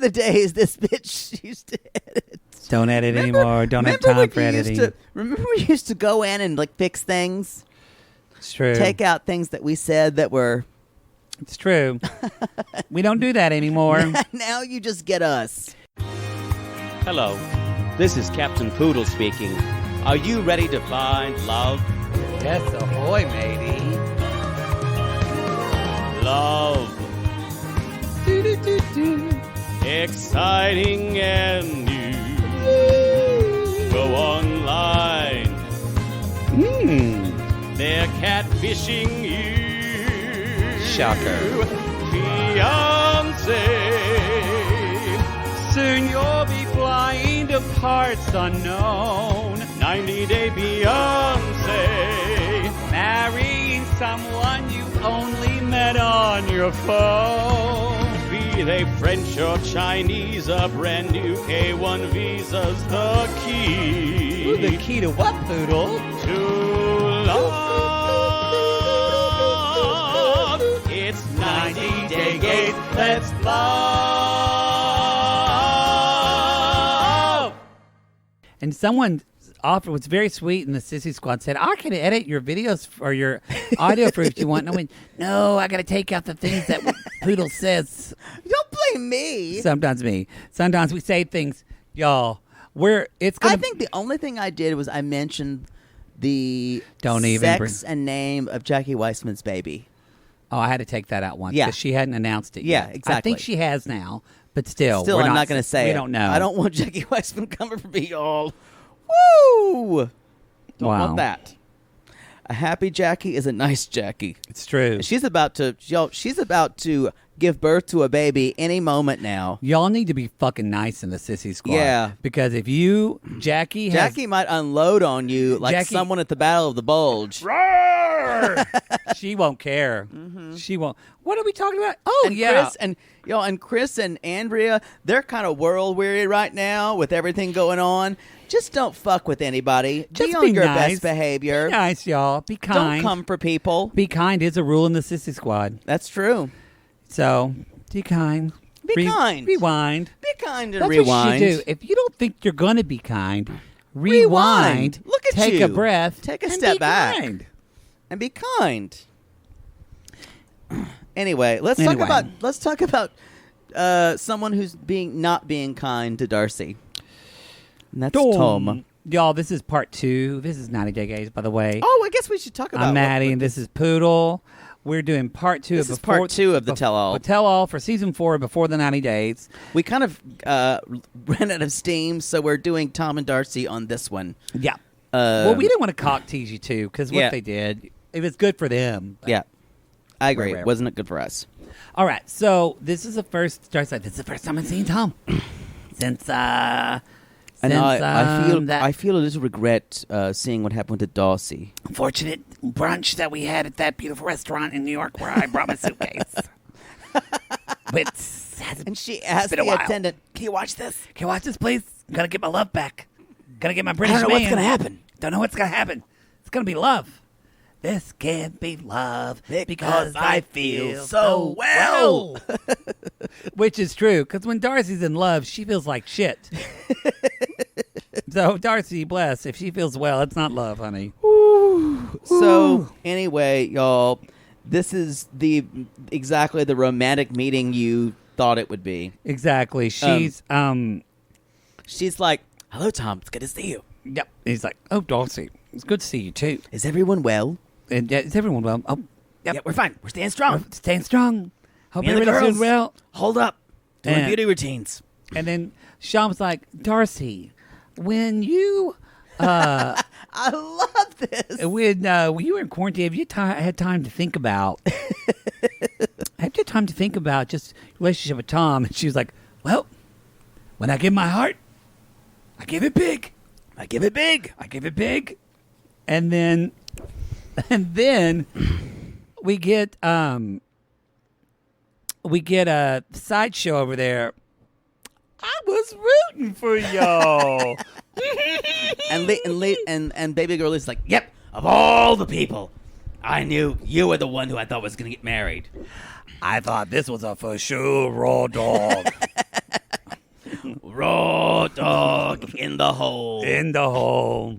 the days this bitch used to edit. Don't edit anymore. Don't have time for editing. Remember we used to go in and like fix things? It's true. Take out things that we said that were... It's true. We don't do that anymore. Now you just get us. Hello, this is Captain Poodle speaking. Are you ready to find love? Yes, ahoy, matey. Love. Exciting and new. Go online. They're catfishing you. Shocker. Fiancé. Soon you'll be flying to parts unknown. 90-day Beyonce. Marrying someone you only met on your phone. Be they French or Chinese, a brand new K1 visa's the key. Ooh, the key to what, Poodle? To love. It's 90-day gates. Let's love. And someone offered, was very sweet in the Sissy Squad, said, I can edit your videos or your audio for if you want. And I went, no, I got to take out the things that Poodle says. Don't blame me. Sometimes me. Sometimes we say things, y'all, I think the only thing I did was I mentioned the sex and name of Jackie Weissman's baby. Oh, I had to take that out once. Yeah. Because she hadn't announced it Yeah, yet. exactly. I think she has now, but still. I'm not going to say it. We don't know. I don't want Jackie Weissman coming for me, y'all. Woo! Don't want that. A happy Jackie is a nice Jackie. It's true. She's about to give birth to a baby any moment now. Y'all need to be fucking nice in the Sissy Squad. Yeah. Because if Jackie might unload on you like someone at the Battle of the Bulge. She won't care. Mm-hmm. She won't. What are we talking about? Oh, and yeah. Chris and Andrea, they're kind of world weary right now with everything going on. Just don't fuck with anybody. Just be on your nice. best behavior. Be nice, y'all. Be kind. Don't come for people. Be kind is a rule in the Sissy Squad. That's true. So, be kind. Be kind. Rewind. Be kind and That's rewind. What you should do. If you don't think you're going to be kind, rewind. Look at take you. a breath. Take a step back. Kind. And be kind. Anyway, let's talk about someone who's not being kind to Darcy. And that's Tom. Y'all, this is part 2. This is 90 Day Gaze, by the way. Oh, I guess we should talk about. I'm Maddie, and this is Poodle. We're doing part 2. This is part 2 of the tell-all. Tell-all for season 4 before the 90 days. We kind of ran out of steam, so we're doing Tom and Darcy on this one. Yeah. Well, we didn't want to cock tease you too, because what they did, it was good for them. Yeah, I agree. Wasn't it good for us? All right, so this is the first. Darcy, this is the first time I've seen Tom since. And I feel a little regret seeing what happened to Darcy. Unfortunate brunch that we had at that beautiful restaurant in New York where I brought my suitcase. And she asked the attendant, "Can you watch this? Can you watch this, please? Gotta get my love back. Gotta get my British man. I don't know what's gonna happen. Don't know what's gonna happen. It's gonna be love. This can't be love because I feel so well." Which is true, because when Darcy's in love, she feels like shit. So, Darcy, bless. If she feels well, it's not love, honey. Ooh. So, anyway, y'all, this is exactly the romantic meeting you thought it would be. Exactly. She's like, "Hello, Tom. It's good to see you." Yep. He's like, "Oh, Darcy, it's good to see you too. Is everyone well?" And is everyone well? Oh, yep. Yeah, we're fine. We're staying strong. We're staying strong. Hope Me and the everybody's girls doing well. Hold up. Doing beauty routines. And then Shaun was like, "Darcy, when you I love this. When you were in quarantine, have you had time to think about just relationship with Tom?" And she was like, "Well, when I give my heart, I give it big. I give it big. I give it big." And then we get a sideshow over there. I was rooting for y'all. and baby girl is like, "Yep, of all the people, I knew you were the one who I thought was going to get married. I thought this was a for sure raw dog." In the hole. In the hole.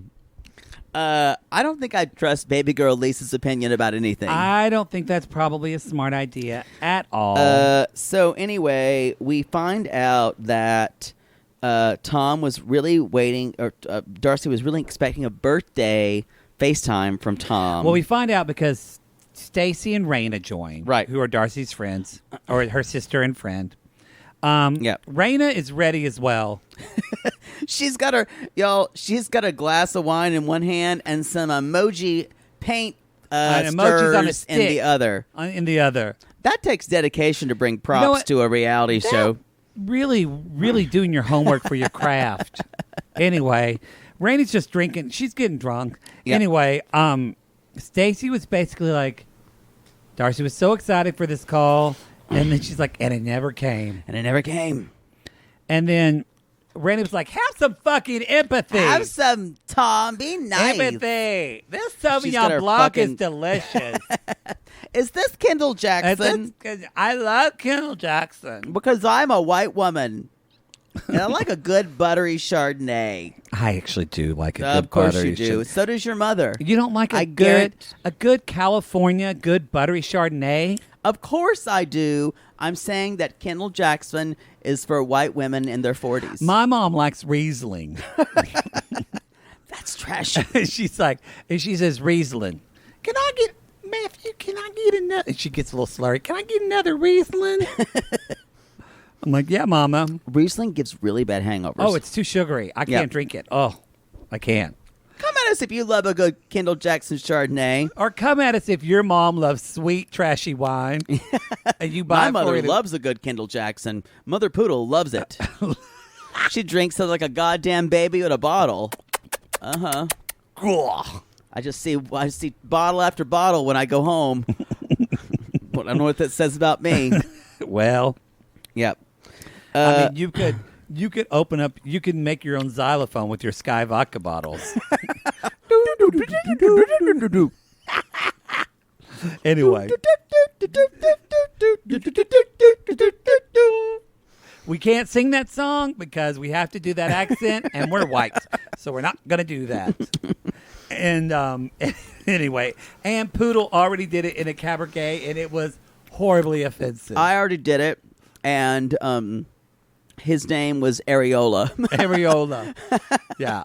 I don't think I'd trust baby girl Lisa's opinion about anything. I don't think that's probably a smart idea at all. So anyway, we find out that Tom was really waiting, or Darcy was really expecting a birthday FaceTime from Tom. Well, we find out because Stacy and Raina join, right? Who are Darcy's friends, or her sister and friend. Yeah, Raina is ready as well. She's got a glass of wine in one hand and some emoji paint emojis on a stick in the other. In the other. That takes dedication to bring props to a reality show. Really, really doing your homework for your craft. Anyway, Raina's just drinking. She's getting drunk. Yep. Anyway, Stacy was basically like, Darcy was so excited for this call, and then she's like, and it never came. And then Raina was like, have some fucking empathy. Have some, Tom. Be nice. Empathy. This Sauvignon Blanc is delicious. Is this Kendall Jackson? I love Kendall Jackson. Because I'm a white woman. And I like a good buttery Chardonnay. I actually do like a good Of course buttery you do. So does your mother. You don't like a good California, good buttery Chardonnay? Of course I do. I'm saying that Kendall Jackson is for white women in their 40s. My mom likes Riesling. That's trashy. She's like, and she says, Riesling. Matthew, can I get another? And she gets a little slurry. Can I get another Riesling? I'm like, yeah, Mama. Riesling gives really bad hangovers. Oh, it's too sugary. I can't drink it. Oh, I can't. Come at us if you love a good Kendall Jackson Chardonnay. Or come at us if your mom loves sweet, trashy wine. And you buy My mother loves a good Kendall Jackson. Mother Poodle loves it. She drinks it like a goddamn baby with a bottle. Uh-huh. I see bottle after bottle when I go home. I don't know what that says about me. Well. Yep. I mean, you could open up, you could make your own xylophone with your Sky vodka bottles. Anyway. We can't sing that song because we have to do that accent, and we're white, so we're not going to do that. And anyway, and Poodle already did it in a cabaret, and it was horribly offensive. I already did it, and his name was Areola. Areola. Yeah.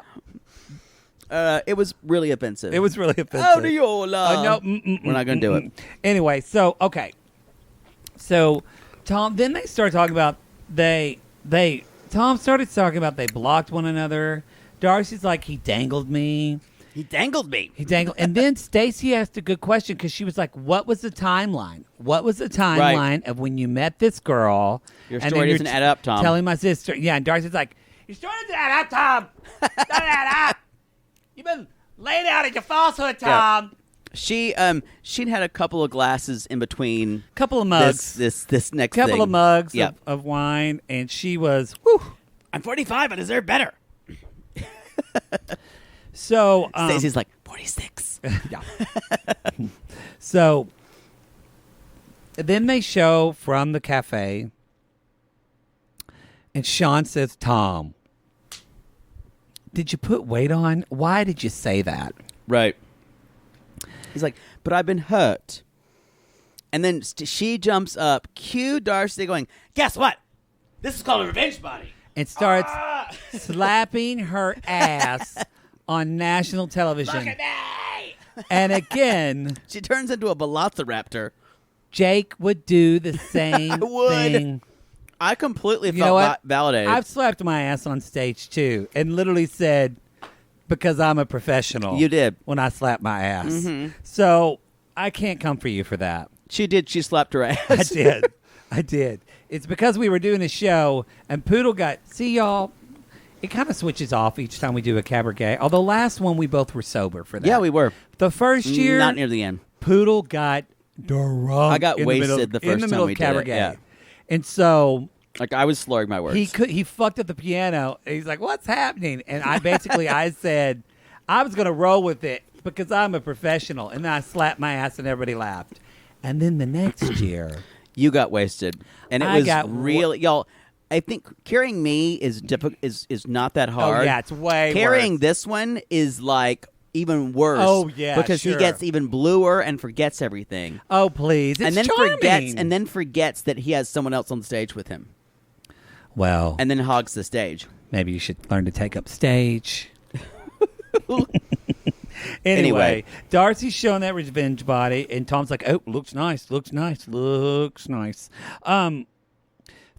It was really offensive. Areola. No, we're not going to do it. Anyway, so, okay. So, Tom, then they start talking about Tom started talking about they blocked one another. Darcy's like, he dangled me. And then Stacy asked a good question because she was like, what was the timeline? Right. Of when you met this girl? Your story doesn't add up, Tom. Telling my sister. Yeah, and Darcy's like, your story doesn't add up, Tom. Doesn't add up. You've been laid out at your falsehood, Tom. Yeah. She'd had a couple of glasses in between. Couple of mugs. This next couple thing. of mugs Yep. of wine, and she was, whew. I'm 45. I deserve better. So Stacey's like 46. Yeah. So then they show from the cafe, and Shaun says, Tom, did you put weight on? Why did you say that? Right. He's like, but I've been hurt. And then she jumps up, cue Darcy going, guess what? This is called a revenge body. And starts slapping her ass on national television. Look at me! And again, she turns into a velociraptor. Jake would do the same thing. I completely felt validated. I've slapped my ass on stage too, and literally said, because I'm a professional. You did. When I slapped my ass. Mm-hmm. So I can't come for you for that. She did. She slapped her ass. I did. It's because we were doing a show, and Poodle see y'all, it kind of switches off each time we do a cabaret. Although last one, we both were sober for that. Yeah, we were. The first year. Not near the end. Poodle got drunk. I got wasted the first time we did it. Yeah. And so, like, I was slurring my words. He fucked up the piano. And he's like, "What's happening?" And I said, I was going to roll with it because I'm a professional. And then I slapped my ass, and everybody laughed. And then the next year, you got wasted, and it was really y'all. I think carrying me is is not that hard. Oh, yeah, it's way Carrying worse. this one is like even worse. Oh, yeah, because sure. he gets even bluer and forgets everything. Oh, please. It's and then charming. forgets that he has someone else on the stage with him. Well, And then hogs the stage. maybe you should learn to take up stage. Anyway. Darcy's showing that revenge body, and Tom's like, "Oh, looks nice.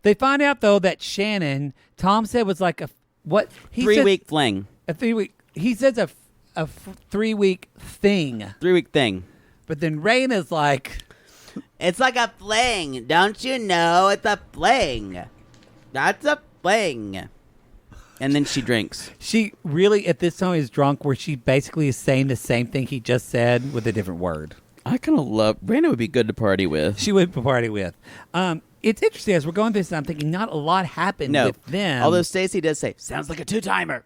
They find out though that Shannon, Tom said was like a what? He 3-week fling. A 3-week. He says a 3-week thing. 3-week thing. But then Raina's like, It's like a fling. Don't you know it's a fling? That's a fling. And then she drinks. she really at this time is drunk, where she basically is saying the same thing he just said with a different word. I kind of love... Brandon would be good to party with. She would party with. It's interesting as we're going through this. I'm thinking not a lot happened with them. Although Stacey does say, sounds like a 2-timer.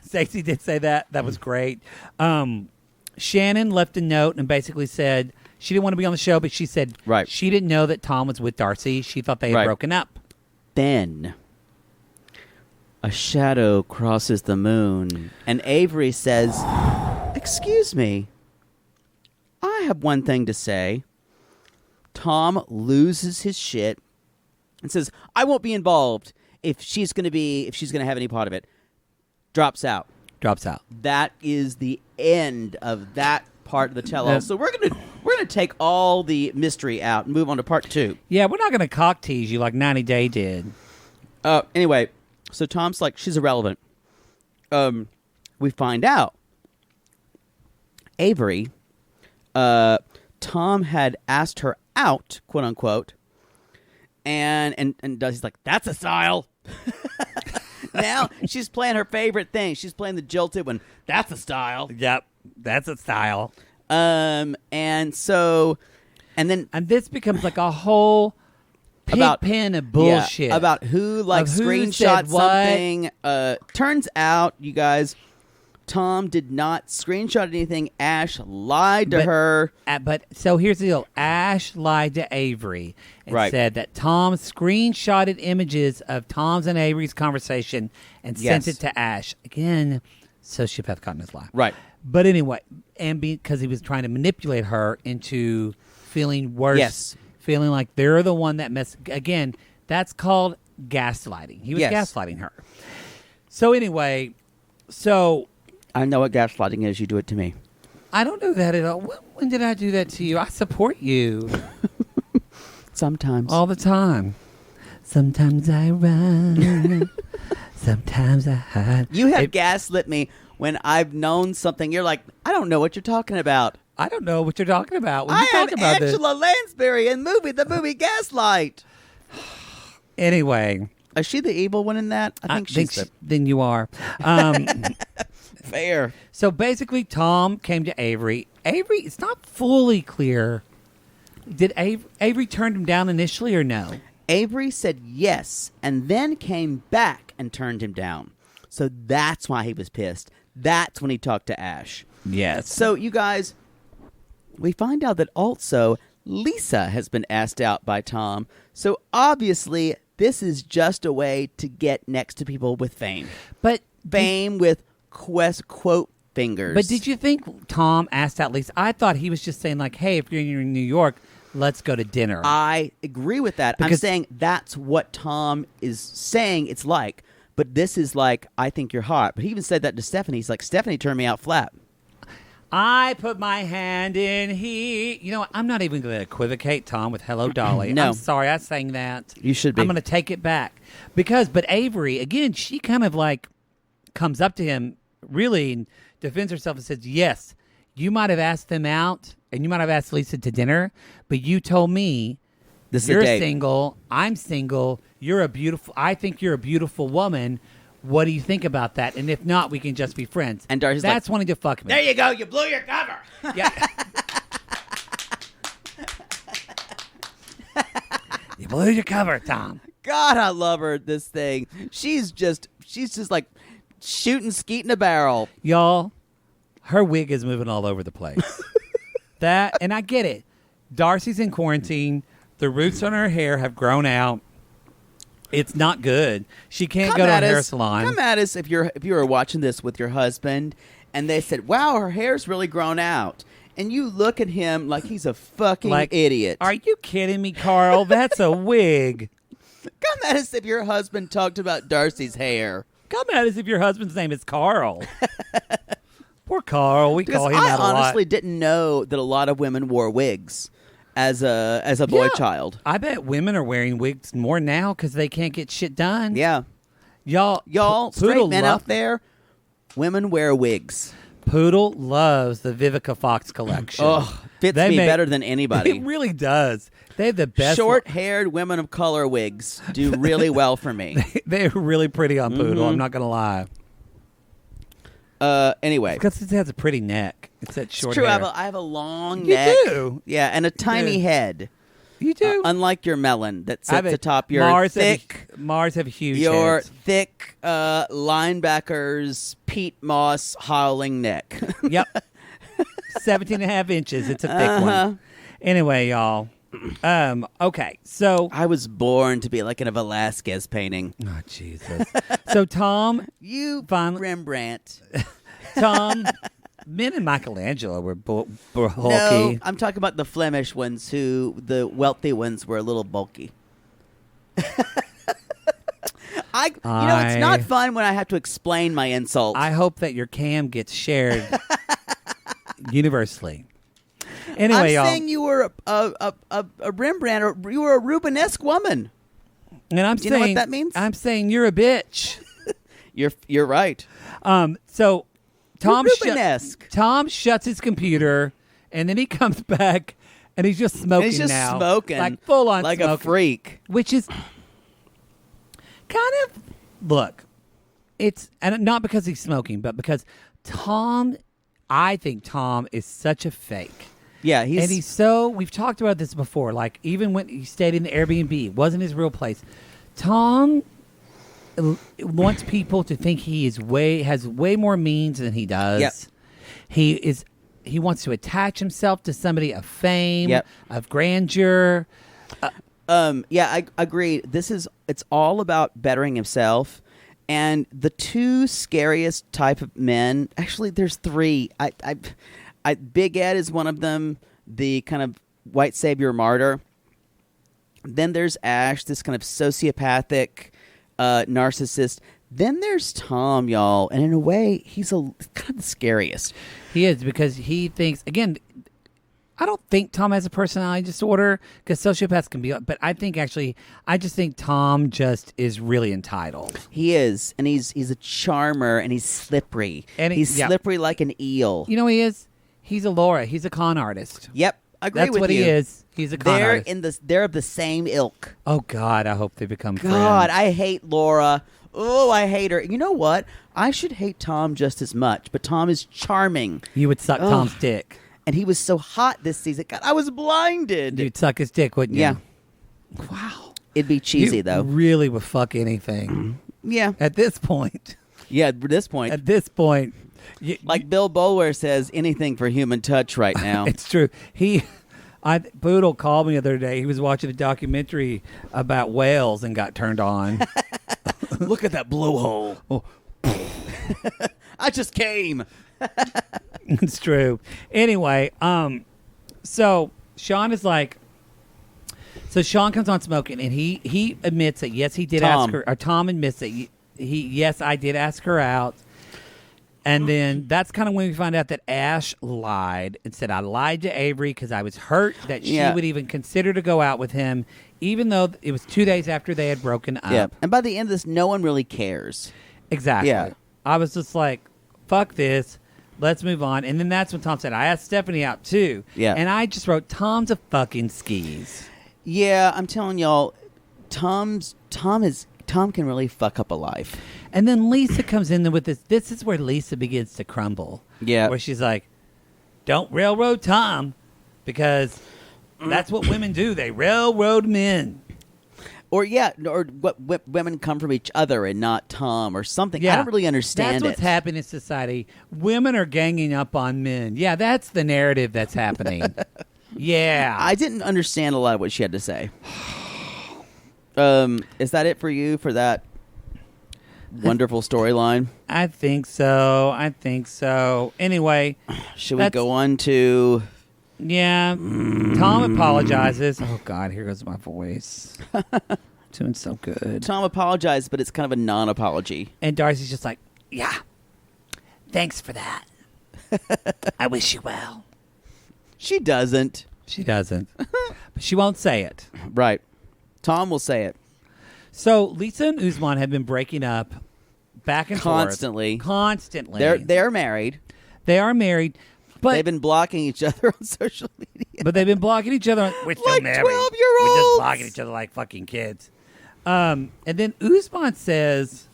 Stacey did say that. That was great. Shannon left a note and basically said she didn't want to be on the show, but she said Right. she didn't know that Tom was with Darcy. She thought they had Right. broken up. Then a shadow crosses the moon, and Avery says, "Excuse me, I have one thing to say." Tom loses his shit and says, "I won't be involved if she's going to have any part of it." Drops out. Drops out. That is the end of that part of the tell-all. So we're gonna take all the mystery out and move on to part 2. Yeah, we're not going to cock tease you like 90 Day did. Anyway, so Tom's like, she's irrelevant. We find out Avery, Tom had asked her out, quote unquote, and Darcy's like, that's a style. Now she's playing her favorite thing. She's playing the jilted one. That's a style. Yep, that's a style. And this becomes like a whole pin of bullshit. Yeah, about who who screenshot said what. something. Turns out, you guys, Tom did not screenshot anything. Ash lied to her. But so here's the deal. Ash lied to Avery and Right. said that Tom screenshotted images of Tom's and Avery's conversation and sent Yes. it to Ash. Again, sociopath caught in his lie. Right. But anyway, and because he was trying to manipulate her into feeling worse. Yes. Feeling like they're the one that messed. Again, that's called gaslighting. He was Yes. gaslighting her. So anyway, I know what gaslighting is. You do it to me. I don't know that at all. When did I do that to you? I support you Sometimes. all the time. Sometimes I run. Sometimes I hide. You have gaslit me when I've known something. You're like, I don't know what you're talking about. I don't know what you're talking about. When I you am talk about this. Angela Lansbury in the movie Gaslight. Anyway, Is she the evil one in that? I think she's then you are. fair. So basically, Tom came to Avery. Avery, it's not fully clear. Did Avery turn him down initially or no? Avery said yes, and then came back and turned him down. So that's why he was pissed. That's when he talked to Ash. Yes. So, you guys, we find out that also Lisa has been asked out by Tom. So, obviously, this is just a way to get next to people with fame. But Fame with quote fingers. But did you think Tom asked out Lisa? I thought he was just saying like, "Hey, if you're in New York, let's go to dinner." I agree with that. I'm saying that's what Tom is saying it's like. But this is like, I think you're hot. But he even said that to Stephanie. He's like, Stephanie turned me out flat. I put my hand in heat. You know what? I'm not even going to equivocate Tom with "Hello, Dolly." No. I'm sorry I sang that. You should be. I'm going to take it back but Avery again, she kind of like comes up to him, really and defends herself and says, "Yes, you might have asked them out, and you might have asked Lisa to dinner, but you told me This is you're a date. single. I'm single. I think you're a beautiful woman. What do you think about that? And if not, we can just be friends." And Darcy's that's like, wanting to fuck me. there you go. You blew your cover. Yeah. You blew your cover, Tom. God, I love her. This thing. She's just like shooting skeet in a barrel. Y'all, her wig is moving all over the place. And I get it. Darcy's in quarantine. The roots on her hair have grown out. It's not good. She can't Come go to a at hair us- salon. Come at us if you were watching this with your husband, and they said, "Wow, her hair's really grown out," and you look at him like he's a fucking idiot. Are you kidding me, Carl? That's a wig. Come at us if your husband talked about Darcy's hair. Come at us if your husband's name is Carl. Poor Carl. We call him I out a lot. honestly didn't know that a lot of women wore wigs as a boy child. I bet women are wearing wigs more now because they can't get shit done. Yeah. Y'all, Straight men out there, women wear wigs. Poodle loves the Vivica Fox collection. Oh, fits me better than anybody. It really does. They have the best Short-haired women of color wigs do really well for me. They're really pretty on Poodle. I'm not going to lie. Anyway. Because it has a pretty neck. It's that short It's true. hair. I have a long You neck. do. Yeah, and a tiny head. You do. Unlike your melon that sits atop your Mars thick... Mars have huge Your heads. thick linebacker's Pete Moss howling neck. Yep. 17 and a half inches. It's a thick one. Anyway, y'all. Okay, so... I was born to be like in a Velasquez painting. Oh, Jesus. So, Tom... You Rembrandt. Tom... Men and Michelangelo were bulky. No, I'm talking about the Flemish ones who, the wealthy ones, were a little bulky. It's not fun when I have to explain my insult. I hope that your cam gets shared universally. Anyway, I'm y'all. saying you were a Rembrandt, or you were a Rubenesque woman. And I'm Do you saying, know what that means? I'm saying you're a bitch. You're right. So Tom Rubenesque. Tom shuts his computer, and then he comes back, and he's just smoking. And he's just now, smoking, like full on, like smoking, a freak. which is kind of look. It's and not because he's smoking, but because Tom. I think Tom is such a fake. Yeah, he's so. We've talked about this before. Like even when he stayed in the Airbnb, it wasn't his real place. Tom wants people to think he has way more means than he does. Yep. He wants to attach himself to somebody of fame, Yep. of grandeur. Yeah, I agree. It's all about bettering himself. And the two scariest type of men, actually, there's three. Big Ed is one of them, the kind of white savior martyr. Then there's Ash, this kind of sociopathic narcissist. Then there's Tom, y'all, and in a way, he's kind of the scariest. He is, because he thinks, again, I don't think Tom has a personality disorder, because sociopaths can be, but I just think Tom just is really entitled. He is, and he's a charmer, and he's slippery. And he's slippery like an eel. You know what he is? He's a Laura. He's a con artist. Yep, I agree That's with what you. he is. He's a con artist. They're of the same ilk. Oh, God, I hope they become friends. God, I hate Laura. Oh, I hate her. You know what? I should hate Tom just as much, but Tom is charming. You would suck Tom's dick. And he was so hot this season. God, I was blinded. You'd suck his dick, wouldn't you? Yeah. Wow. It'd be cheesy, You though. really would fuck anything. Yeah. At this point. Yeah, at this point. Like Bill Bulwer says, anything for human touch right now. It's true. Poodle called me the other day. He was watching a documentary about whales and got turned on. Look at that blowhole. Oh. I just came. It's true. Anyway, so Shaun is like, so Shaun comes on smoking, and he admits that yes, he did ask her. Or Tom admits that yes, I did ask her out. And then that's kind of when we find out that Ash lied and said, I lied to Avery because I was hurt that she would even consider to go out with him, even though it was 2 days after they had broken up. Yeah. And by the end of this, no one really cares. Exactly. Yeah. I was just like, fuck this. Let's move on. And then that's when Tom said, I asked Stephanie out too. Yeah. And I just wrote, Tom's a fucking skis. Yeah, I'm telling y'all, Tom can really fuck up a life. And then Lisa comes in there with this. This is where Lisa begins to crumble. Yeah. Where she's like, don't railroad Tom, because that's what women do. They railroad men. Or what women come from each other and not Tom or something. Yeah. I don't really understand That's what's happening in society. Women are ganging up on men. Yeah, that's the narrative that's happening. Yeah. I didn't understand a lot of what she had to say. Is that it for you for that wonderful storyline? I think so. Anyway, should we go on to? Yeah, Tom apologizes. Oh God, here goes my voice. Doing so good. Tom apologized, but it's kind of a non-apology. And Darcy's just like, yeah, thanks for that. I wish you well. She doesn't. But she won't say it. Right. Tom will say it. So Lisa and Usman have been breaking up back and Constantly. forth. They're married. They are married. But they've been blocking each other on social media. But they've been blocking each other. We're still like married. 12-year-olds. We're just blocking each other like fucking kids. And then Usman says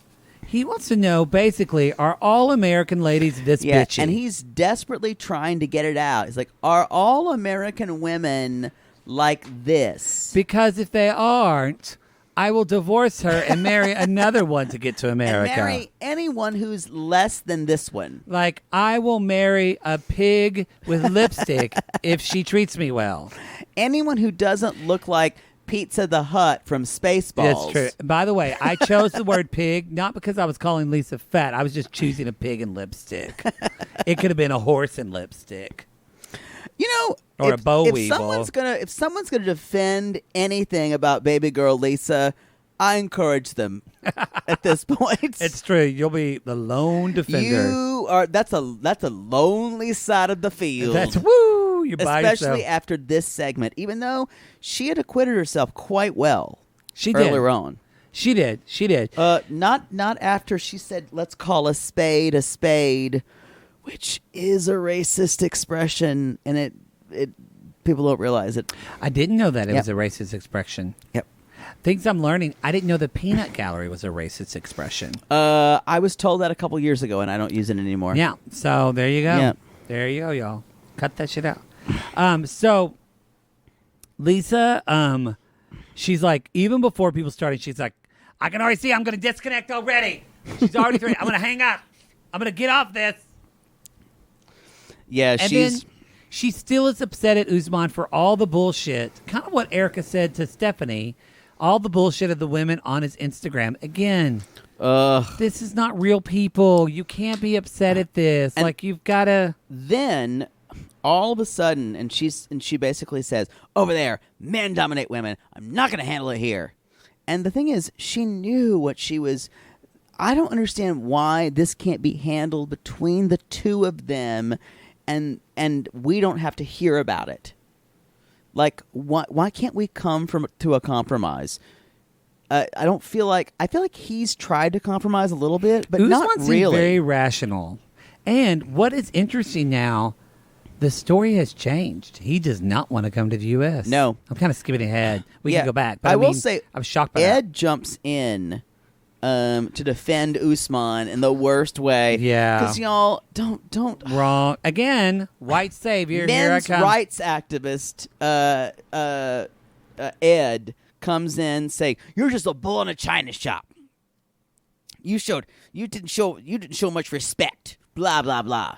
he wants to know, basically, are all American ladies this bitchy? And he's desperately trying to get it out. He's like, are all American women like this? Because if they aren't, I will divorce her and marry another one to get to America. And marry anyone who's less than this one. Like, I will marry a pig with lipstick if she treats me well. Anyone who doesn't look like Pizza the Hut from Spaceballs. That's true. By the way, I chose the word pig not because I was calling Lisa fat. I was just choosing a pig in lipstick. It could have been a horse in lipstick. You know, or a boll weevil. If someone's gonna defend anything about baby girl Lisa, I encourage them at this point. It's true. You'll be the lone defender. That's a lonely side of the field. That's woo. You're by yourself. Especially after this segment, even though she had acquitted herself quite well. She did earlier on. She did. Not after she said, "Let's call a spade," which is a racist expression, and it people don't realize it. I didn't know that it was a racist expression. Yep. Things I'm learning. I didn't know the peanut gallery was a racist expression. I was told that a couple years ago, and I don't use it anymore. Yeah. So there you go. Yeah. There you go, y'all. Cut that shit out. So Lisa, she's like, even before people started, she's like, I can already see I'm going to disconnect already. She's already I'm going to hang up. I'm going to get off this. Yeah, and then she still is upset at Usman for all the bullshit. Kind of what Erica said to Stephanie. All the bullshit of the women on his Instagram. Again, this is not real people. You can't be upset at this. And like, you've got to... Then, all of a sudden, and she basically says, over there, men dominate women. I'm not going to handle it here. And the thing is, she knew what she was... I don't understand why this can't be handled between the two of them, and we don't have to hear about it. Like, why can't we come to a compromise? I feel like he's tried to compromise a little bit, but not really. Very rational. And what is interesting now, the story has changed. He does not want to come to the U.S. No. I'm kind of skipping ahead. We can go back. But I will say, I'm shocked by Ed jumps in to defend Usman in the worst way. Yeah. Because y'all don't wrong again. White savior. Men's here I come. rights activist Ed comes in saying, "You're just a bull in a china shop. You didn't show much respect. Blah blah blah."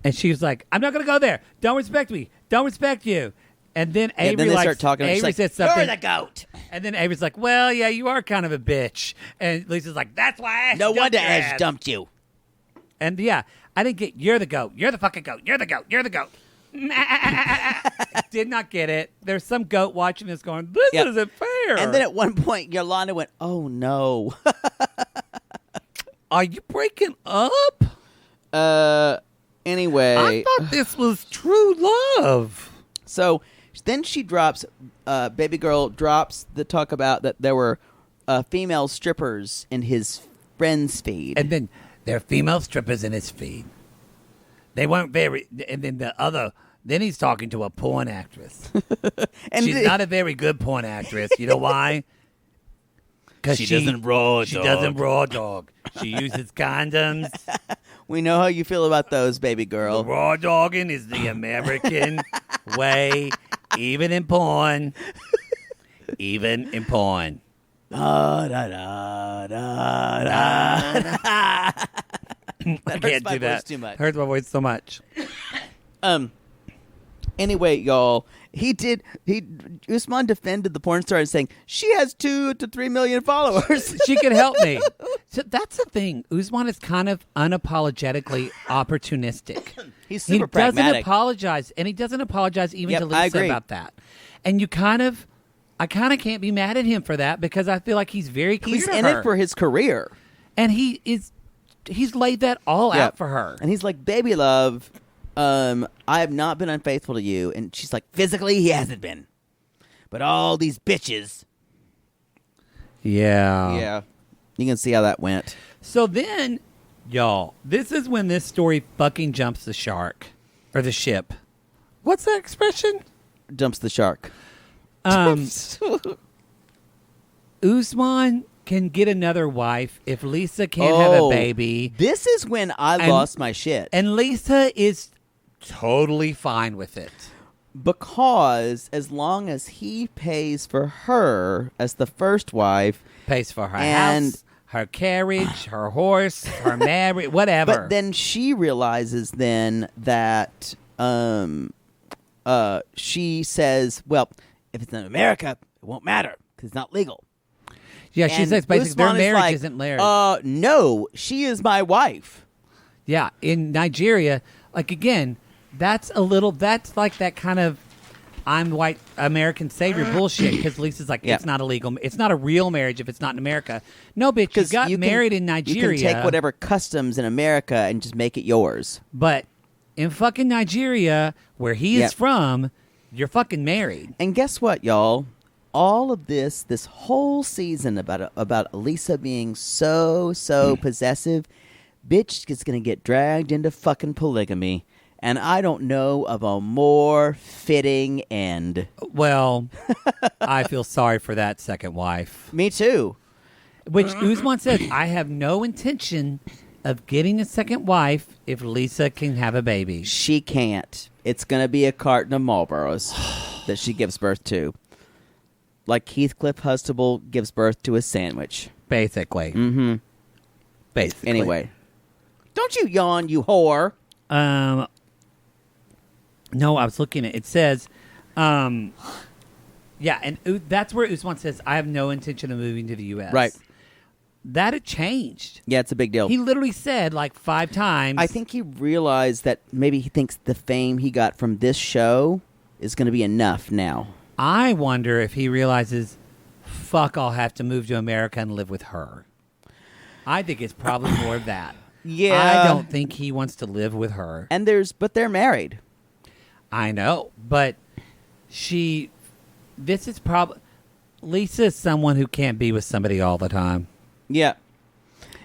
And she was like, "I'm not going to go there. Don't respect me. Don't respect you." And then Avery start talking. Avery said something. "You're the goat." And then Avery's like, "Well, yeah, you are kind of a bitch." And Lisa's like, "That's why Ash no dumped wonder your Ash ass." dumped you. And yeah, I didn't get, "You're the goat. You're the fucking goat. You're the goat. You're the goat." Did not get it. There's some goat watching this going, "This isn't fair." And then at one point, Yolanda went, "Oh no." Are you breaking up? Anyway. I thought this was true love. So then she drops, baby girl drops the talk about that there were female strippers in his friend's feed. And then there are female strippers in his feed. They weren't very, and then he's talking to a porn actress. And she's not a very good porn actress. You know why? Because she doesn't raw dog. She doesn't raw dog. She uses condoms. We know how you feel about those, baby girl. The raw dogging is the American way, even in porn. Even in porn. Da, da, da, da, da, da. I can't do that. Too much. Hurts my voice so much. Anyway, y'all, Usman defended the porn star and saying she has 2 to 3 million followers. She could help me. So that's the thing. Usman is kind of unapologetically opportunistic. He's super pragmatic. He doesn't apologize, and he doesn't apologize even to Lisa about that. And I kind of can't be mad at him for that because I feel like he's very clear. He's in it for his career, and he's laid that all out for her. And he's like, "Baby love, I have not been unfaithful to you." And she's like, "Physically, he hasn't been, but all these bitches." Yeah. You can see how that went. So then, y'all, this is when this story fucking jumps the shark or the ship. What's that expression? Jumps the shark. Usman can get another wife if Lisa can't have a baby. This is when I lost my shit. And Lisa is totally fine with it. Because as long as he pays for her as the first wife. Pays for her house, her carriage, her horse, her marriage, whatever. But then she realizes then that she says, well, if it's in America, it won't matter because it's not legal. Yeah, she says basically their marriage isn't marriage. No, she is my wife. Yeah, in Nigeria, like again, that's like that kind of I'm white American savior bullshit because Lisa's like, it's not illegal. It's not a real marriage if it's not in America. No, bitch, you got married in Nigeria. You can take whatever customs in America and just make it yours. But in fucking Nigeria, where he is from, you're fucking married. And guess what, y'all? All of this whole season about Lisa being so possessive, bitch is going to get dragged into fucking polygamy. And I don't know of a more fitting end. Well, I feel sorry for that second wife. Me too. Which Usman says, I have no intention of getting a second wife if Lisa can have a baby. She can't. It's going to be a carton of Marlboros that she gives birth to. Like Heathcliff Huxtable gives birth to a sandwich. Basically. Mm-hmm. Basically. Anyway. Don't you yawn, you whore. No, I was looking at it. It says, and that's where Usman says, I have no intention of moving to the U.S. Right. That had changed. Yeah, it's a big deal. He literally said like 5 times. I think he realized that maybe he thinks the fame he got from this show is going to be enough now. I wonder if he realizes, fuck, I'll have to move to America and live with her. I think it's probably more of that. Yeah. I don't think he wants to live with her. But they're married. I know, but Lisa is someone who can't be with somebody all the time. Yeah.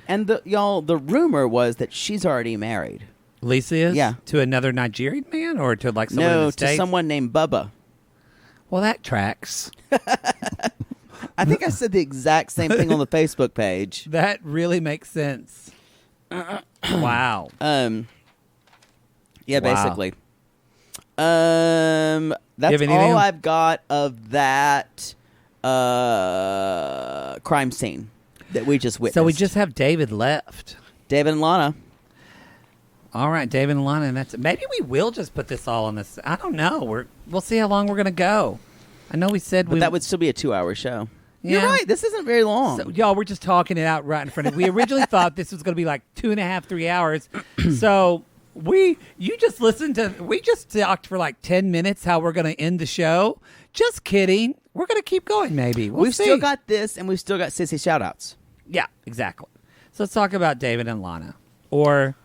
And the rumor was that she's already married. Lisa is? Yeah. To another Nigerian man or to like someone in the States? To someone named Bubba. Well, that tracks. I think I said the exact same thing on the Facebook page. That really makes sense. Wow. Yeah, basically. That's all I've got of that crime scene that we just witnessed. So we just have David left. David and Lana. All right, David and Lana, and that's it. Maybe we will just put this all on this. I don't know. We'll see how long we're going to go. I know we said that would still be a 2-hour show. Yeah. You're right. This isn't very long. So, y'all, we're just talking it out right in front of you. We originally thought this was going to be like 2.5, 3 hours. So we just talked for like 10 minutes how we're going to end the show. Just kidding. We're going to keep going maybe. We've still got this, and we've still got sissy shout-outs. Yeah, exactly. So let's talk about David and Lana. Or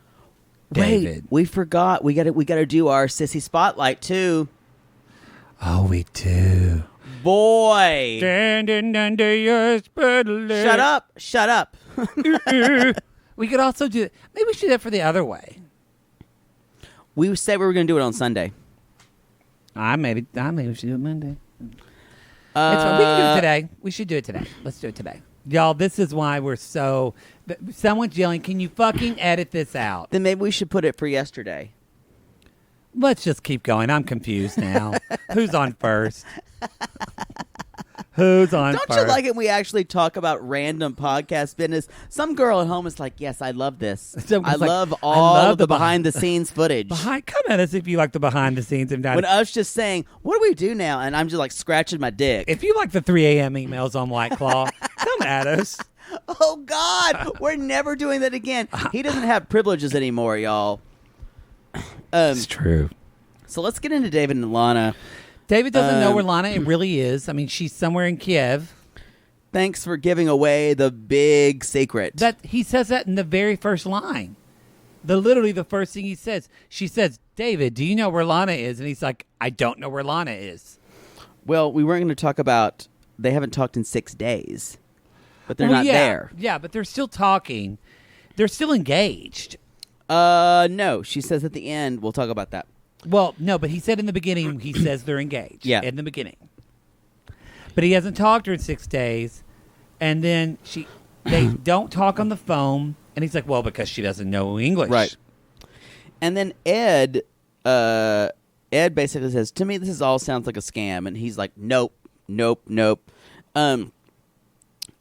David. Wait, we forgot. We got to do our sissy spotlight, too. Oh, we do. Boy. Standing under your spotlight. Shut up. We could also do it. Maybe we should do it for the other way. We said we were going to do it on Sunday. Maybe we should do it Monday. We can do it today. We should do it today. Let's do it today. Y'all, this is why we're so... Someone's yelling, can you fucking edit this out? Then maybe we should put it for yesterday. Let's just keep going. I'm confused now. Who's on first? Who's on Don't first? you like it when we actually talk about random podcast business? Some girl at home is like, yes, I love this. I love all of the behind-the-scenes footage. Come at us if you like the behind the scenes. When us just saying, what do we do now? And I'm just like scratching my dick. If you like the 3 a.m. emails on White Claw, come at us. Oh, God. We're never doing that again. He doesn't have privileges anymore, y'all. It's true. So let's get into David and Lana. David doesn't know where Lana really is. I mean, she's somewhere in Kiev. Thanks for giving away the big secret. That he says that in the very first line. Literally the first thing he says. She says, David, do you know where Lana is? And he's like, I don't know where Lana is. Well, we weren't going to talk about, they haven't talked in 6 days. But they're not there. Yeah, but they're still talking. They're still engaged. No. She says at the end, we'll talk about that. Well, no, but he said in the beginning, he says they're engaged. Yeah. In the beginning. But he hasn't talked to her in 6 days. And then they don't talk on the phone. And he's like, well, because she doesn't know English. Right. And then Ed basically says, to me, this all sounds like a scam. And he's like, nope.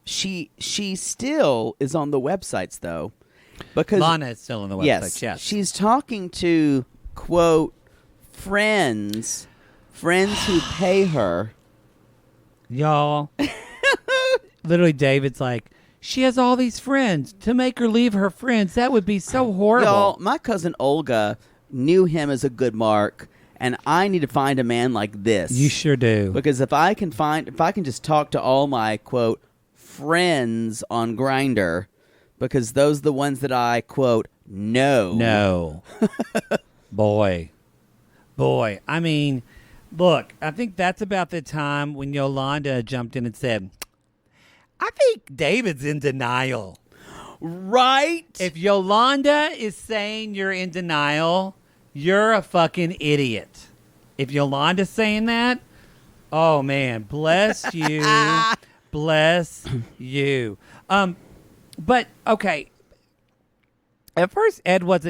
She still is on the websites, though. Because Lana is still on the website, yes. She's talking to, quote, friends who pay her. Y'all. Literally, David's like, she has all these friends. To make her leave her friends, that would be so horrible. Y'all, my cousin Olga knew him as a good mark, and I need to find a man like this. You sure do. Because if I can just talk to all my, quote, friends on Grindr, because those are the ones that I, quote, know. No. Boy. I mean, look, I think that's about the time when Yolanda jumped in and said, I think David's in denial. Right? If Yolanda is saying you're in denial, you're a fucking idiot. If Yolanda's saying that, oh, man, bless you. Bless you. But, okay. At first, Ed was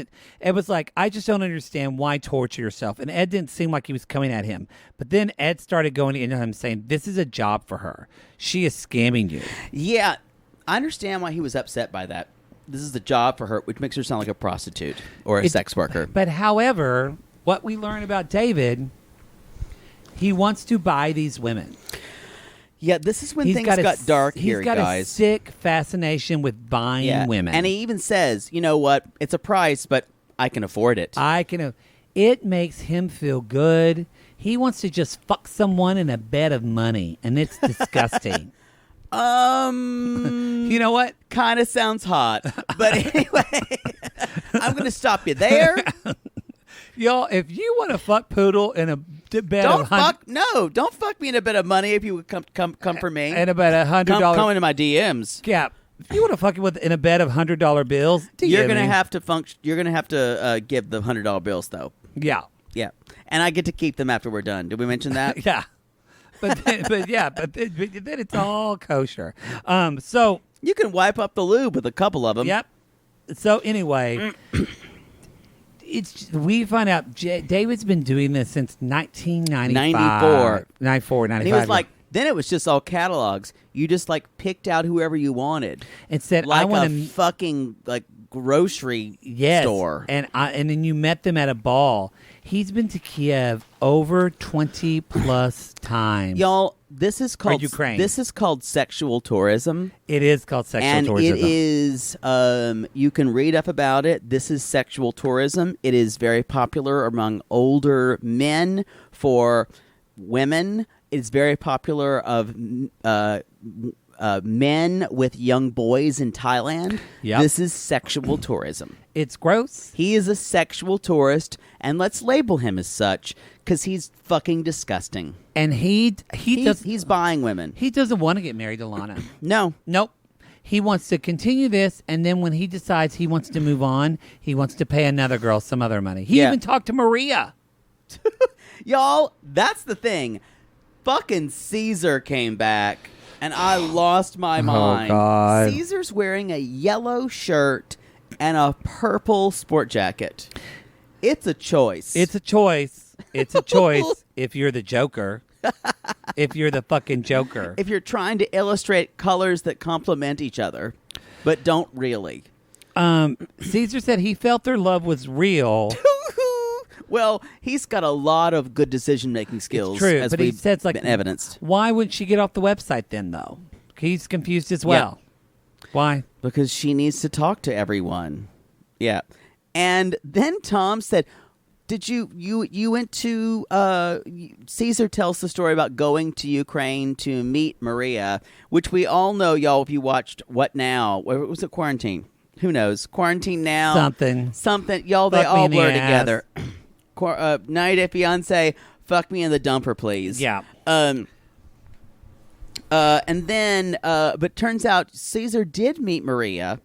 like, I just don't understand why torture yourself. And Ed didn't seem like he was coming at him. But then Ed started going into him saying, this is a job for her. She is scamming you. Yeah, I understand why he was upset by that. This is a job for her, which makes her sound like a prostitute or a sex worker. But however, what we learn about David, he wants to buy these women. Yeah, this is when things got dark here, guys. He's got a sick fascination with buying women. And he even says, you know what, it's a price, but I can afford it. It makes him feel good. He wants to just fuck someone in a bed of money, and it's disgusting. You know what? Kind of sounds hot. But anyway, I'm going to stop you there. Y'all, if you want to fuck Poodle in a bed of don't fuck me in a bed of money if you would come for me. And about $100. Come into my DMs. Yeah. If you want to fuck it in a bed of $100 bills, you're gonna have to You're gonna have to give the $100 bills though. Yeah. And I get to keep them after we're done. Did we mention that? Yeah. But then it's all kosher. So you can wipe up the lube with a couple of them. Yep. So anyway. We find out David's been doing this since 1995. 94, 95. And he was like, then it was just all catalogs. You just like picked out whoever you wanted. And said, like I want a fucking like grocery store. And then you met them at a ball. He's been to Kiev over 20 plus times. Y'all, this is called Ukraine. This is called sexual tourism. It is called sexual tourism. And it is you can read up about it. This is sexual tourism. It is very popular among older men. For women, it's very popular of men with young boys in Thailand. Yep. This is sexual tourism. It's gross. He is a sexual tourist, and let's label him as such because he's fucking disgusting. And he's buying women. He doesn't want to get married to Lana. No. Nope. He wants to continue this, and then when he decides he wants to move on, he wants to pay another girl some other money. He even talked to Maria. Y'all, that's the thing. Fucking Caesar came back, and I lost my mind. Oh, God. Caesar's wearing a yellow shirt and a purple sport jacket. It's a choice. It's a choice. It's a choice if you're the Joker. if you're the fucking Joker. If you're trying to illustrate colors that complement each other, but don't really. Caesar said he felt their love was real. Well, he's got a lot of good decision-making skills, It's true, as but he we've says, like, been evidenced. Why wouldn't she get off the website then, though? He's confused as well. Why? Because she needs to talk to everyone. Yeah. And then Tom said, did you went to, Caesar tells the story about going to Ukraine to meet Maria, which we all know, y'all, if you watched What Now? What was it, Quarantine? Who knows? Quarantine Now. Something. Y'all, they Fuck me all in the blur ass. together. 90 Day Fiancé, fuck me in the dumper, please. Yeah. And then, but turns out Caesar did meet Maria.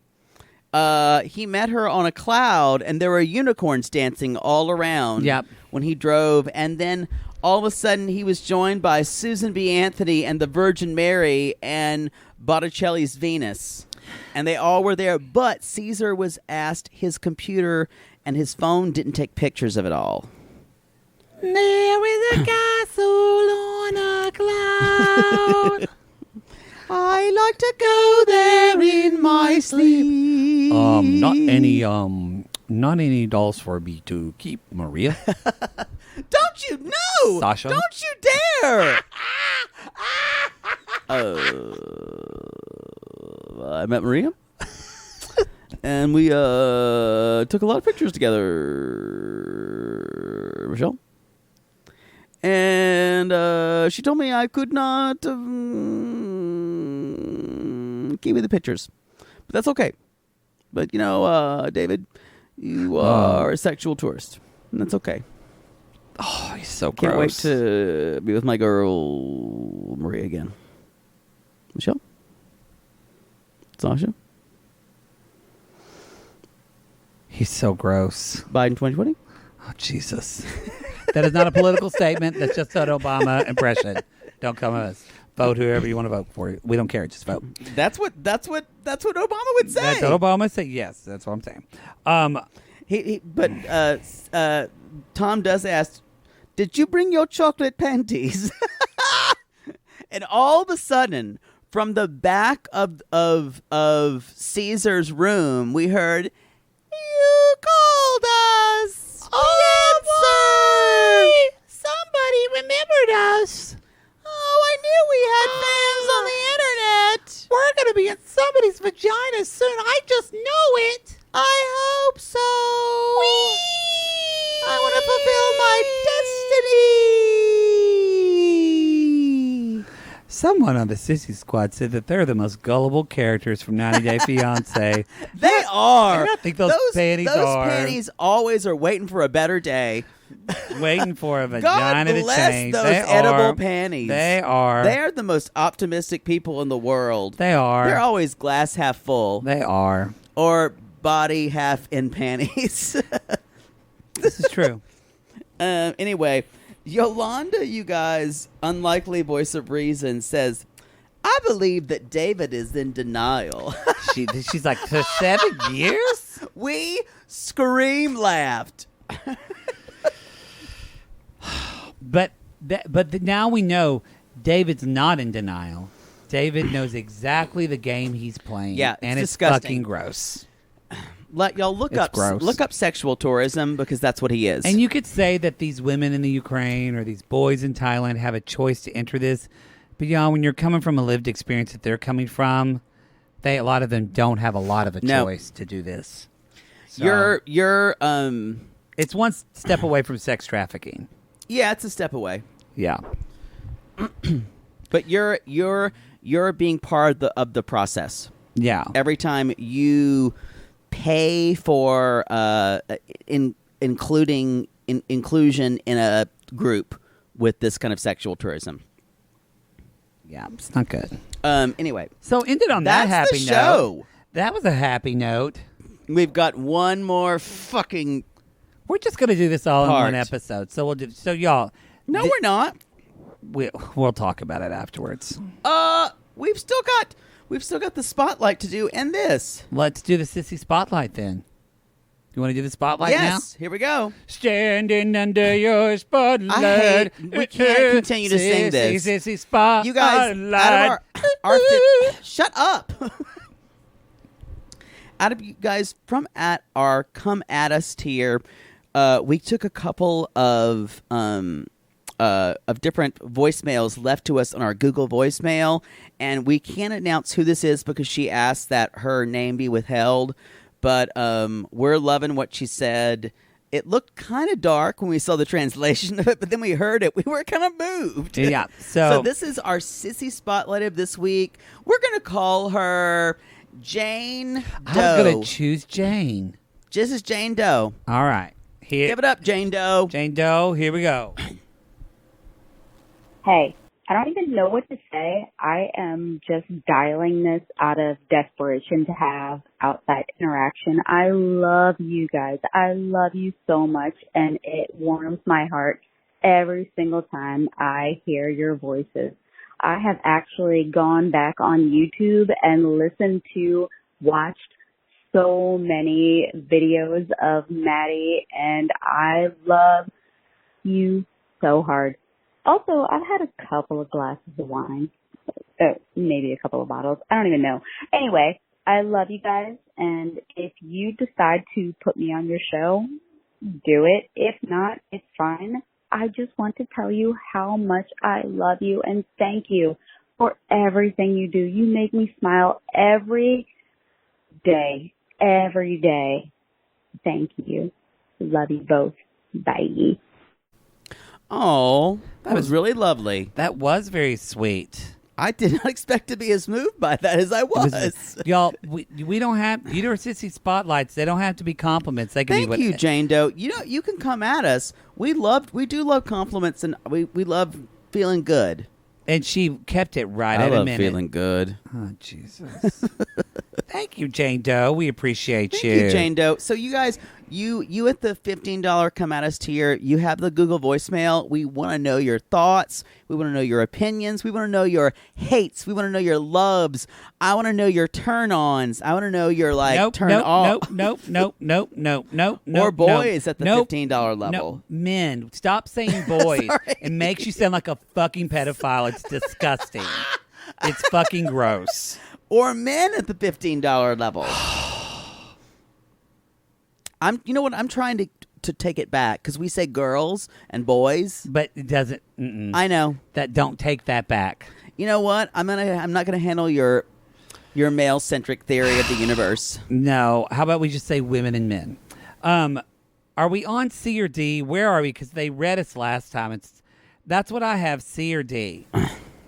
He met her on a cloud, and there were unicorns dancing all around. Yep. When he drove, and then all of a sudden he was joined by Susan B. Anthony and the Virgin Mary and Botticelli's Venus, and they all were there. But Caesar was asked his computer and his phone didn't take pictures of it all. There is a castle on a cloud. I like to go there in my sleep. Not any dolls for me to keep, Maria. Don't you know? Sasha? Don't you dare! I met Maria. And we took a lot of pictures together, Michelle. And she told me I could not give me the pictures. But that's okay. But, David, you are a sexual tourist. And that's okay. Oh, he's so Can't wait gross. to be with my girl, Maria, again. Michelle? Sasha? He's so gross. Biden 2020? Oh, Jesus. That is not a political statement. That's just an Obama impression. Don't come at us. Vote whoever you want to vote for. We don't care. Just vote. That's what Obama would say. That's what Obama said. Yes, that's what I'm saying. But Tom does ask, did you bring your chocolate panties? And all of a sudden, from the back of Caesar's room, we heard, you called us. Oh, boy. Somebody remembered us. Oh, I knew we had fans on the internet. We're going to be in somebody's vagina soon. I just know it. I hope so. I want to fulfill my destiny. Someone on the Sissy Squad said that they're the most gullible characters from 90 Day Fiancé. They are. I think those panties those are. panties always are waiting for a better day. Waiting for a God vagina to bless change. those They edible are. panties. They are. They are the most optimistic people in the world. They are. They're always glass half full They are. or body half in panties. This is true. Anyway, Yolanda, you guys, unlikely voice of reason, says, I believe that David is in denial. She's like, for 7 years? We scream laughed. But now we know David's not in denial. David knows exactly the game he's playing. Yeah, and it's it's disgusting. fucking gross. Let y'all look It's gross. up sexual tourism because that's what he is. And you could say that these women in the Ukraine or these boys in Thailand have a choice to enter this. But, when you're coming from a lived experience that they're coming from, a lot of them don't have a lot of a choice to do this. So, you're it's one step away from sex trafficking. yeah, it's a step away. Yeah. But you're being part of the process. Yeah. Every time you pay for inclusion in a group with this kind of sexual tourism. Yeah, it's not good. Anyway, So ended on that that's happy the show. note. That was a happy note. We've got one more fucking. We're just going to do this all in Part. one episode. So we'll do. So y'all, No, we're not. we'll talk about it afterwards. We've still got the spotlight to do and this. Let's do the Sissy Spotlight then. You want to do the spotlight now? Yes, here we go. Standing under your spotlight. We can't continue to sing this. Sissy spotlight. You guys, out of shut up. Out of you guys from at our Come At Us tier, we took a couple of different voicemails left to us on our Google voicemail, and we can't announce who this is because she asked that her name be withheld. But we're loving what she said. It looked kind of dark when we saw the translation of it, but then we heard it. We were kind of moved. Yeah. So this is our sissy spotlight of this week. We're going to call her Jane Doe. I'm going to choose Jane. This is Jane Doe. All right. Give it up, Jane Doe. Jane Doe, here we go. Hey, I don't even know what to say. I am just dialing this out of desperation to have outside interaction. I love you guys. I love you so much, and it warms my heart every single time I hear your voices. I have actually gone back on YouTube and watched so many videos of Maddie, and I love you so hard. Also, I've had a couple of glasses of wine, maybe a couple of bottles. I don't even know. Anyway, I love you guys, and if you decide to put me on your show, do it. If not, it's fine. I just want to tell you how much I love you, and thank you for everything you do. You make me smile every day. Every day. Thank you. Love you both. Bye. Oh, that was really lovely. That was very sweet. I did not expect to be as moved by that as I was. Y'all, we don't have, you know, sissy spotlights. They don't have to be compliments. They can be. Thank you, Jane Doe. You know, you can come at us. We do love compliments, and we love feeling good. And she kept it right I at love a minute. feeling good. Oh, Jesus. Thank you, Jane Doe. We appreciate Thank you. you, Jane Doe. So you guys, you at the $15 Come At Us tier, you have the Google voicemail. We want to know your thoughts. We want to know your opinions. We want to know your hates. We want to know your loves. I want to know your turn-ons. I want to know your turn-off. Nope. Or boys at the $15 level. No, men. Stop saying boys. It makes you sound like a fucking pedophile. It's disgusting. It's fucking gross. Or men at the $15 level. You know what? I'm trying to take it back because we say girls and boys, but it doesn't. I know that. Don't take that back. You know what? I'm not gonna handle your male centric theory of the universe. No. How about we just say women and men? Are we on C or D? Where are we? Because they read us last time. That's what I have, C or D.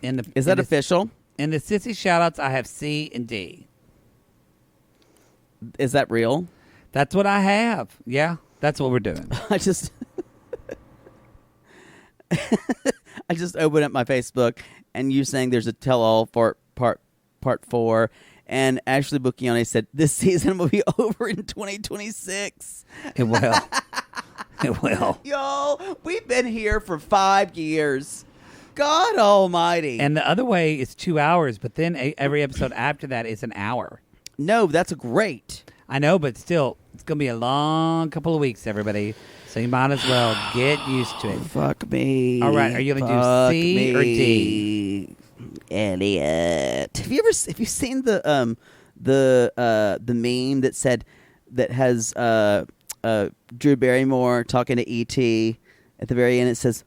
Is that official? In the sissy shoutouts, I have C and D. Is that real? That's what I have. Yeah, that's what we're doing. I just opened up my Facebook, and you're saying there's a tell-all for part 4, and Ashley Bucchione said this season will be over in 2026. It will. It will. Y'all, we've been here for 5 years. God almighty. And the other way is 2 hours, but then every episode after that is an hour. No, that's great. I know, but still, it's going to be a long couple of weeks, everybody. So you might as well get used to it. Fuck me. All right, are you going to do C or D? Elliot. Have you seen the meme that said that has Drew Barrymore talking to E.T. at the very end? It says,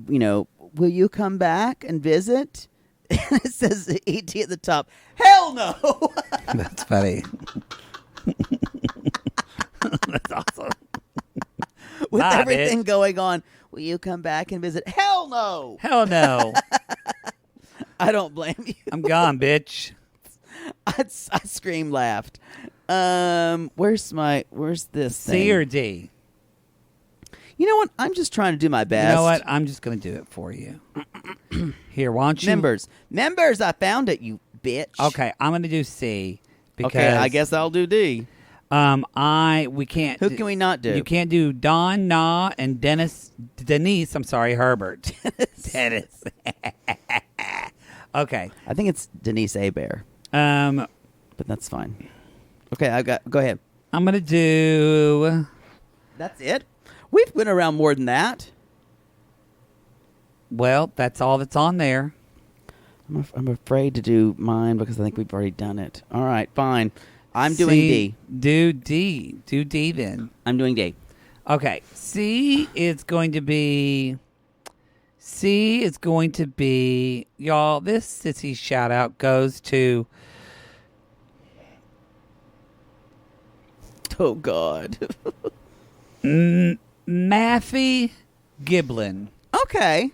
you know, will you come back and visit? And it says E.T. at the top. Hell no. That's funny. That's awesome. With everything going on, will you come back and visit? Hell no. Hell no. I don't blame you. I'm gone, bitch. I scream laughed. Where's this C thing? or D? You know what? I'm just trying to do my best. You know what? I'm just going to do it for you. Here, why don't you? Members, I found it, you bitch. Okay, I'm going to do C. Because, okay, I guess I'll do D. We can't. Who can we not do? You can't do Don, Na, and Denise. I'm sorry, Herbert. Dennis. Okay. I think it's Denise Abear. But that's fine. Okay, go ahead. I'm going to do... That's it? We've been around more than that. Well, that's all that's on there. I'm afraid to do mine because I think we've already done it. All right, fine. I'm doing D. Do D. Do D then. I'm doing D. Okay. C is going to be... Y'all, this sissy shout out goes to... Oh, God. Matthew Giblin. Okay.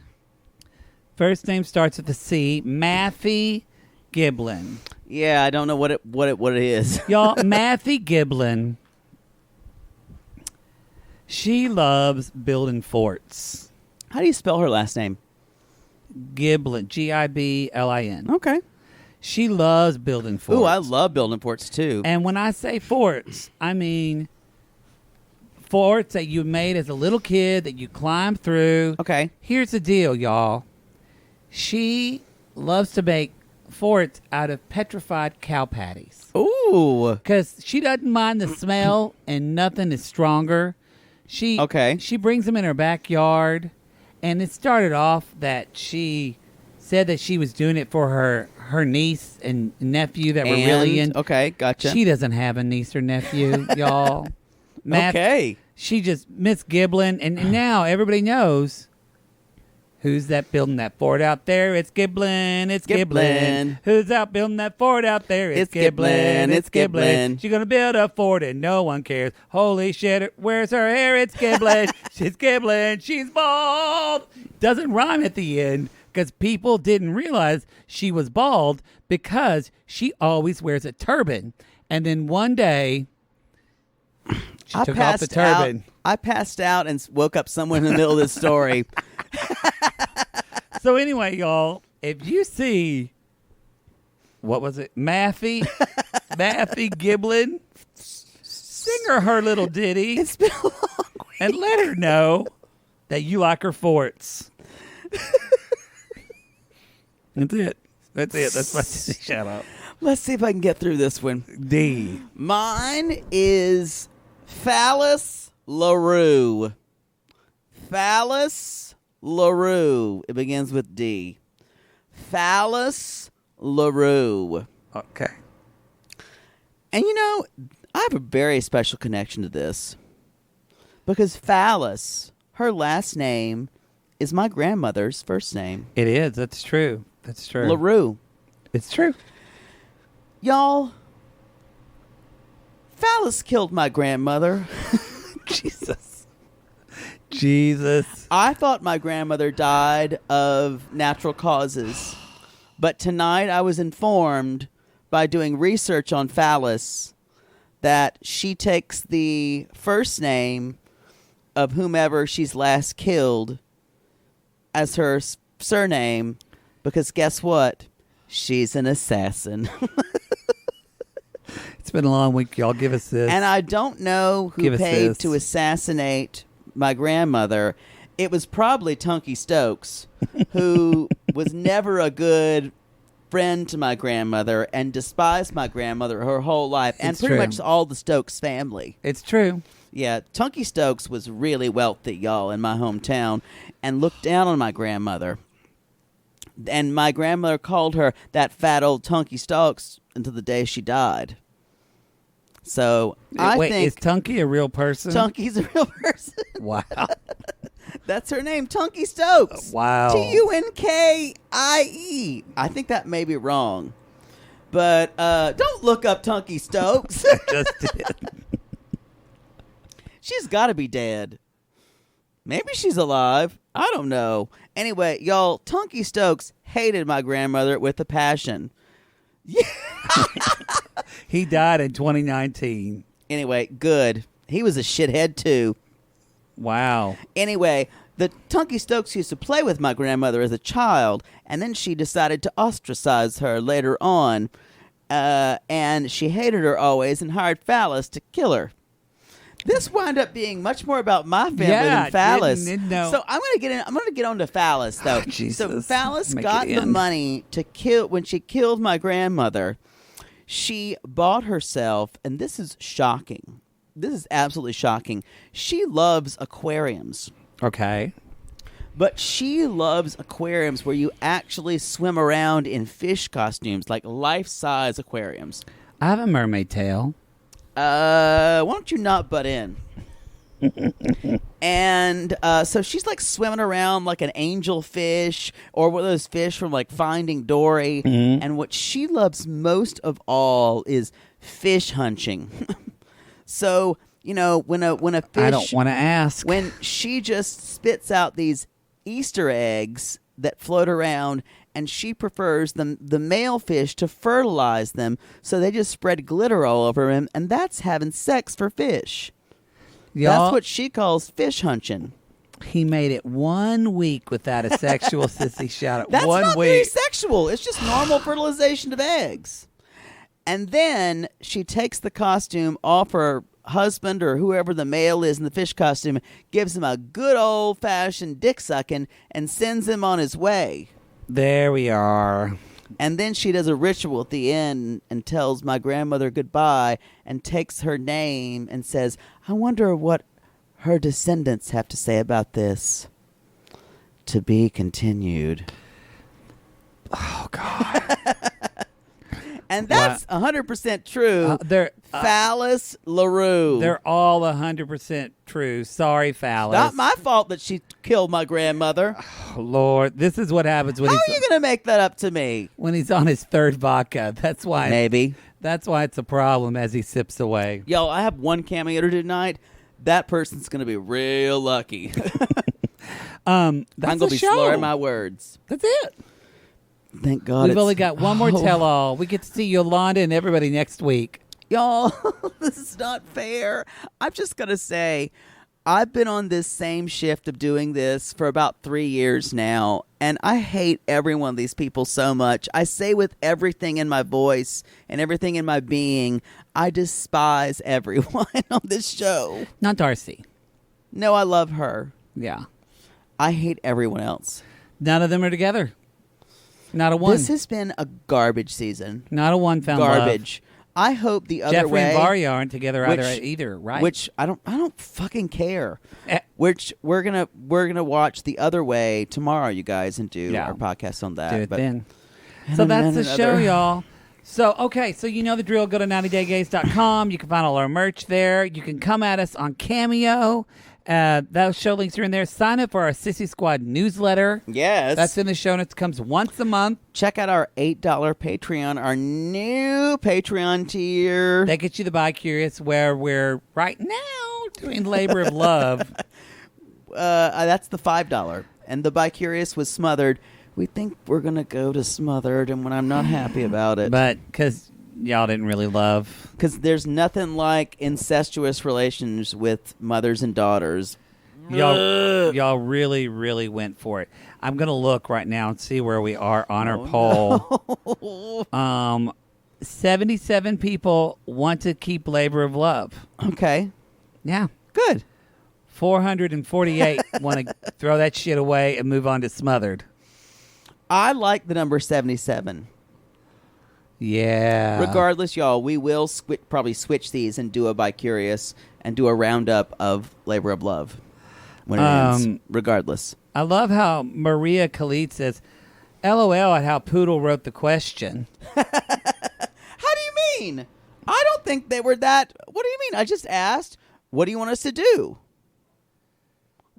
First name starts with a C. Matthew Giblin. Yeah, I don't know what it is. Y'all, Matthew Giblin. She loves building forts. How do you spell her last name? Giblin. Giblin. Okay. She loves building forts. Ooh, I love building forts too. And when I say forts, I mean forts that you made as a little kid that you climbed through. Okay. Here's the deal, y'all. She loves to make forts out of petrified cow patties. Ooh. Because she doesn't mind the smell and nothing is stronger. She brings them in her backyard. And it started off that she said that she was doing it for her niece and nephew that were really in. Okay, gotcha. She doesn't have a niece or nephew, y'all. Okay. She just Miss Giblin, and now everybody knows who's that building that fort out there. It's Giblin. It's Giblin. Who's out building that fort out there? It's Giblin. It's Giblin. She's gonna build a fort and no one cares. Holy shit! Where's her hair? It's Giblin. She's Giblin. She's bald. Doesn't rhyme at the end. Because people didn't realize she was bald because she always wears a turban. And then one day, she took off the turban. I passed out and woke up somewhere in the middle of this story. So anyway, y'all, if you see, what was it? Matthew Giblin, sing her little ditty. It's been a long week. And let her know that you like her forts. That's it. That's my shout out. Let's see if I can get through this one. D. Mine is Phallus LaRue. Phallus LaRue. It begins with D. Phallus LaRue. Okay. And you know, I have a very special connection to this. Because Phallus, her last name, is my grandmother's first name. It is. That's true. That's true. LaRue. It's true. Y'all, Phallus killed my grandmother. Jesus. I thought my grandmother died of natural causes. But tonight I was informed by doing research on Phallus that she takes the first name of whomever she's last killed as her surname, because guess what? She's an assassin. It's been a long week, y'all. Give us this. And I don't know who paid to assassinate my grandmother. It was probably Tunky Stokes, who was never a good friend to my grandmother and despised my grandmother her whole life, and pretty much all the Stokes family. It's true. Yeah, Tunky Stokes was really wealthy, y'all, in my hometown, and looked down on my grandmother. And my grandmother called her that fat old Tunky Stokes until the day she died. So I think... is Tunky a real person? Tunky's a real person. Wow. That's her name, Tunky Stokes. Wow. Tunkie. I think that may be wrong. But don't look up Tunky Stokes. Just did. She's got to be dead. Maybe she's alive. I don't know. Anyway, y'all, Tunky Stokes hated my grandmother with a passion. Yeah. He died in 2019. Anyway, good. He was a shithead, too. Wow. Anyway, the Tunky Stokes used to play with my grandmother as a child, and then she decided to ostracize her later on. And she hated her always and hired Phallus to kill her. This wound up being much more about my family than Phallus. So I'm going to get on to Phallus, though. So Phallus got the money to kill when she killed my grandmother. She bought herself, and this is shocking. this is absolutely shocking. She loves aquariums. Okay. But she loves aquariums where you actually swim around in fish costumes, like life-size aquariums. I have a mermaid tail. Why don't you not butt in? And so she's like swimming around like an angel fish or one of those fish from like Finding Dory. Mm-hmm. And what she loves most of all is fish hunching. So, you know, when a fish... I don't want to ask. When she just spits out these Easter eggs that float around, and she prefers the male fish to fertilize them, so they just spread glitter all over him, and that's having sex for fish. Y'all, That's what she calls fish hunching. he made it 1 week without a sexual sissy shout out. That's 1 not very week. sexual. It's just normal fertilization of eggs. And then she takes the costume off her husband or whoever the male is in the fish costume, gives him a good old-fashioned dick sucking, and sends him on his way. There we are. And then she does a ritual at the end and tells my grandmother goodbye and takes her name and says, I wonder what her descendants have to say about this. To be continued. Oh, God. And that's 100% true. They're Phallus LaRue. they're all 100% true. Sorry, Phallus. Not my fault that she killed my grandmother. Oh, Lord, this is what happens when How are he's you going to make that up to me? when he's on his third vodka. That's why. Maybe. That's why it's a problem as he sips away. Yo, I have one cameo tonight. That person's going to be real lucky. That's I'm going to the be show. slurring my words. That's it. Thank God. We've it's- only got one more Oh. tell-all. We get to see Yolanda and everybody next week. Y'all, this is not fair. I'm just going to say, I've been on this same shift of doing this for about 3 years now, and I hate every one of these people so much. I say with everything in my voice and everything in my being, I despise everyone on this show. Not Darcy. No, I love her. Yeah. I hate everyone else. None of them are together. Not a one. This has been a garbage season. Not a one found love. Garbage. I hope the other Jeffrey way. and Varya aren't together which- either, right? Which I don't fucking care. Eh. Which we're gonna watch the other way tomorrow, you guys, and do Yeah. our podcast on that. do it But- then. and So then that's the show, another- y'all. So, okay, so you know the drill. Go to 90daygays.com. You can find all our merch there. You can come at us on Cameo. Those show links are in there. Sign up for our Sissy Squad newsletter. Yes. That's in the show notes. Comes once a month. Check out our $8 Patreon, our new Patreon tier. That gets you the Bi-Curious, where we're right now doing Labor of Love. That's the $5, and the Bi-Curious was Smothered. We think we're gonna go to Smothered, and when I'm not happy about it, But because y'all didn't really love. because there's nothing like incestuous relations with mothers and daughters. Y'all really, really went for it. I'm going to look right now and see where we are on our poll. 77 people want to keep Labor of Love. Okay, Yeah. good. 448 want to throw that shit away and move on to Smothered. I like the number 77. Yeah. Regardless, y'all, we will probably switch these and do a Bi-Curious and do a roundup of Labor of Love when it ends. Regardless. I love how Maria Khalid says, LOL at how Poodle wrote the question. How do you mean? I don't think they were that. What do you mean? I just asked, what do you want us to do?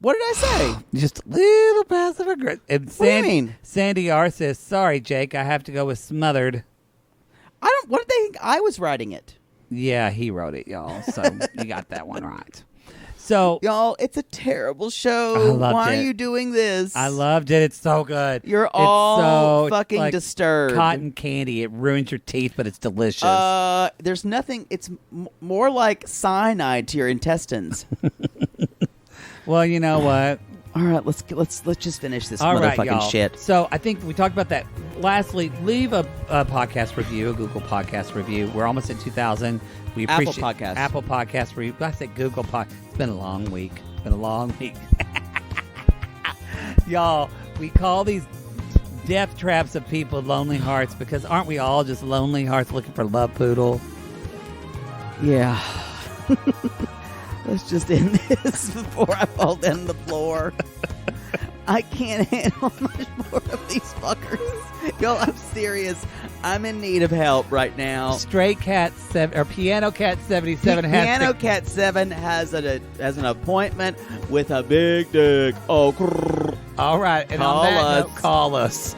What did I say? Just a little passive aggressive. And What do you mean? Sandy R says, sorry, Jake, I have to go with Smothered. What did they think I was writing it? Yeah, he wrote it, y'all. So you got that one right. So Y'all, it's a terrible I show. loved Why it. are you doing this? I loved it. It's so good. You're It's all so, fucking like, disturbed. Cotton candy. It ruins your teeth, but it's delicious. There's nothing. It's more like cyanide to your intestines. Well, you know what? All right, let's just finish this All right, motherfucking y'all. shit. So I think we talked about that. Lastly, leave a podcast review, a Google podcast review. We're almost at 2,000. We Apple appreciate Podcasts. Apple Podcast review. I said Google Podcast. It's been a long week. It's been a long week. Y'all, we call these death traps of people lonely hearts because aren't we all just lonely hearts looking for love, Poodle? Yeah. Let's just end this before I fall down the floor. I can't handle much more of these fuckers. Yo, I'm serious. I'm in need of help right now. Stray Cat 7 or Piano Cat 77 has Piano Cat 7 has an appointment with a big dick. Oh, all right, and Call on that us. note, call us.